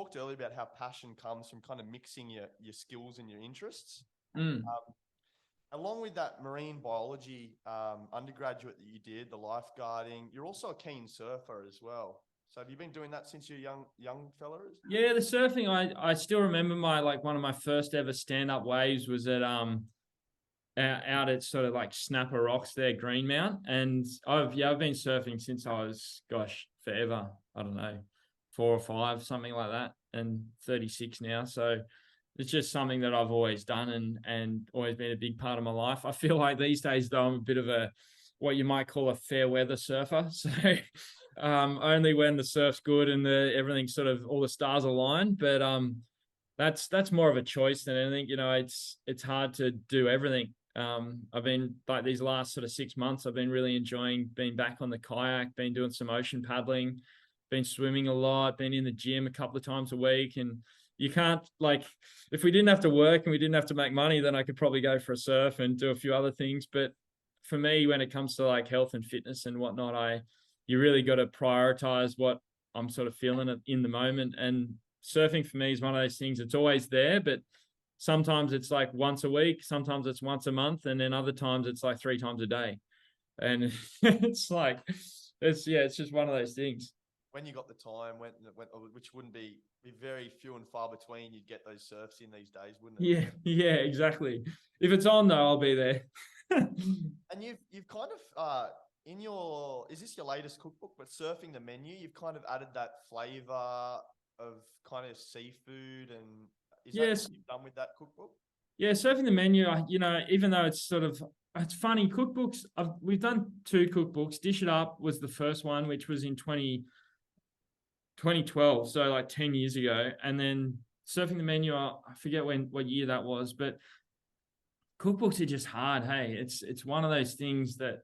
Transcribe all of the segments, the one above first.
talked earlier about how passion comes from kind of mixing your skills and your interests. Along with that marine biology undergraduate that you did, the lifeguarding, you're also a keen surfer as well. So have you been doing that since you're young fellas? Yeah, the surfing, I still remember one of my first ever stand-up waves was at out at sort of like Snapper Rocks there, Greenmount. And I've been surfing since I was, forever. I don't know, 4 or 5, something like that, and 36 now. So it's just something that I've always done and always been a big part of my life. I feel like these days, though, I'm a bit of what you might call a fair weather surfer. So only when the surf's good and everything's sort of all the stars align. But that's more of a choice than anything. It's hard to do everything. I've been like these last sort of 6 months, I've been really enjoying being back on the kayak, been doing some ocean paddling, been swimming a lot, been in the gym a couple of times a week. And you can't, like, if we didn't have to work and we didn't have to make money, then I could probably go for a surf and do a few other things. But for me, when it comes to like health and fitness and whatnot, you really got to prioritize what I'm sort of feeling in the moment. And surfing for me is one of those things. It's always there, but sometimes it's like once a week, sometimes it's once a month, and then other times it's like 3 times a day. And it's like, it's just one of those things. When you got the time, which wouldn't be very few and far between, you'd get those surfs in these days, wouldn't it? Yeah, exactly. If it's on though, I'll be there. And you've kind of is this your latest cookbook? But surfing the menu, you've kind of added that flavor of kind of seafood, and is that what you've done with that cookbook? Yeah, surfing the menu, even though it's funny, cookbooks, we've done 2 cookbooks. Dish It Up was the first one, which was in 2012, so like 10 years ago. And then surfing the menu, I forget what year that was, but cookbooks are just hard. Hey, it's one of those things that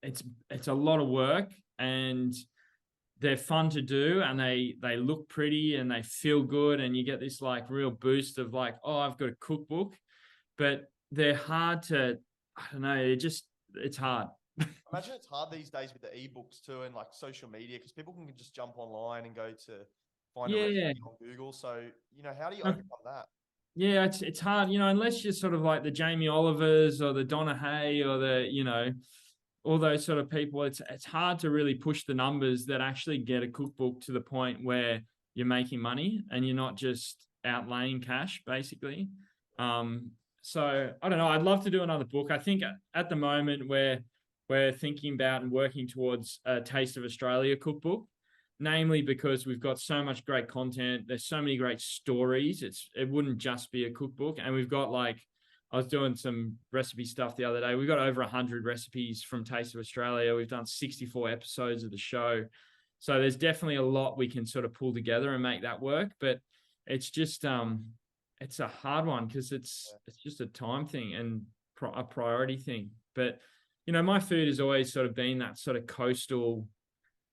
it's a lot of work, and they're fun to do, and they look pretty and they feel good, and you get this like real boost of like, oh, I've got a cookbook. But they're hard to, I don't know, it's hard. I imagine it's hard these days with the ebooks too, and like social media, because people can just jump online and go to find a recipe on Google. So, how do you overcome that? Yeah, it's hard, unless you're sort of like the Jamie Olivers or the Donna Hay or all those sort of people. It's hard to really push the numbers that actually get a cookbook to the point where you're making money and you're not just outlaying cash, basically. So I don't know. I'd love to do another book. I think at the moment we're thinking about and working towards a Taste of Australia cookbook, namely because we've got so much great content. There's so many great stories. It wouldn't just be a cookbook. And we've got I was doing some recipe stuff the other day. We've got over 100 recipes from Taste of Australia. We've done 64 episodes of the show. So there's definitely a lot we can sort of pull together and make that work. But it's just, it's a hard one because it's just a time thing and a priority thing. But, my food has always sort of been that sort of coastal,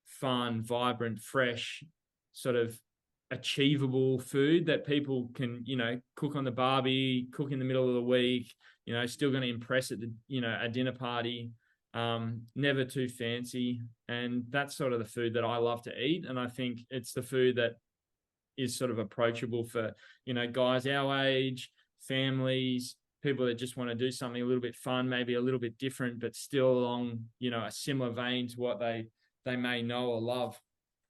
fun, vibrant, fresh, sort of achievable food that people can, cook on the barbie, cook in the middle of the week, still going to impress at a dinner party, never too fancy. And that's sort of the food that I love to eat. And I think it's the food that is sort of approachable for, guys our age, families, people that just want to do something a little bit fun, maybe a little bit different, but still along, a similar vein to what they may know or love.